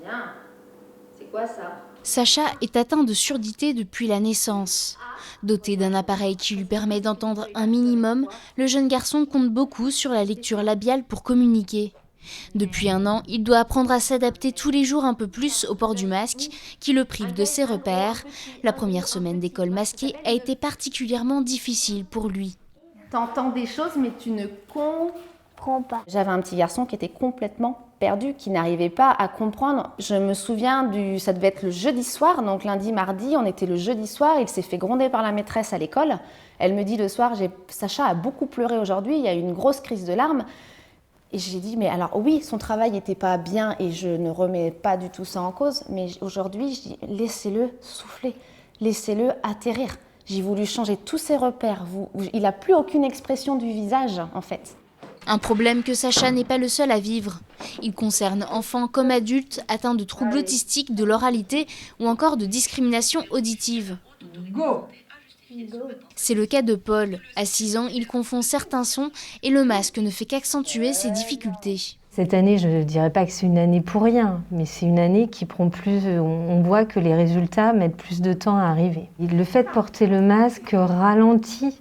Bien. C'est quoi ça? Sacha est atteint de surdité depuis la naissance. Doté d'un appareil qui lui permet d'entendre un minimum, le jeune garçon compte beaucoup sur la lecture labiale pour communiquer. Depuis 1 an, il doit apprendre à s'adapter tous les jours un peu plus au port du masque, qui le prive de ses repères. La première semaine d'école masquée a été particulièrement difficile pour lui. T'entends des choses, mais tu ne comprends pas. J'avais un petit garçon qui était complètement perdu, qui n'arrivait pas à comprendre. Je me souviens ça devait être le jeudi soir, donc lundi, mardi, on était le jeudi soir, il s'est fait gronder par la maîtresse à l'école. Elle me dit le soir, Sacha a beaucoup pleuré aujourd'hui, il y a eu une grosse crise de larmes. Et j'ai dit, mais alors oui, son travail n'était pas bien et je ne remets pas du tout ça en cause, mais aujourd'hui, je dis, laissez-le souffler, laissez-le atterrir. J'ai voulu changer tous ses repères. Il n'a plus aucune expression du visage, en fait. Un problème que Sacha n'est pas le seul à vivre. Il concerne enfants comme adultes atteints de troubles autistiques, de l'oralité ou encore de discrimination auditive. Go! C'est le cas de Paul. À 6 ans, il confond certains sons et le masque ne fait qu'accentuer ses difficultés. Cette année, je ne dirais pas que c'est une année pour rien, mais c'est une année qui prend plus. On voit que les résultats mettent plus de temps à arriver. Et le fait de porter le masque ralentit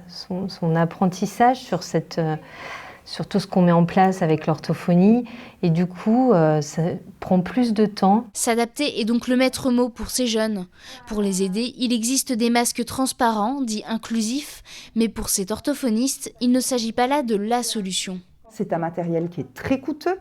son apprentissage sur tout ce qu'on met en place avec l'orthophonie. Et du coup, ça prend plus de temps. S'adapter est donc le maître mot pour ces jeunes. Pour les aider, il existe des masques transparents, dits inclusifs, mais pour cet orthophoniste, il ne s'agit pas là de la solution. C'est un matériel qui est très coûteux.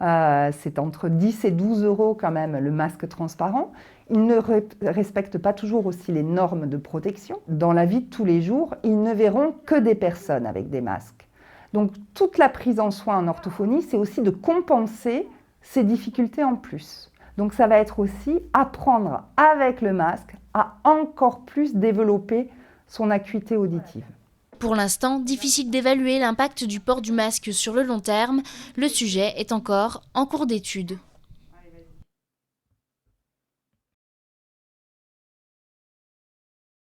C'est entre 10 et 12 € quand même le masque transparent. Il ne respecte pas toujours aussi les normes de protection. Dans la vie de tous les jours, ils ne verront que des personnes avec des masques. Donc toute la prise en soin en orthophonie, c'est aussi de compenser ces difficultés en plus. Donc ça va être aussi apprendre avec le masque à encore plus développer son acuité auditive. Pour l'instant, difficile d'évaluer l'impact du port du masque sur le long terme. Le sujet est encore en cours d'étude.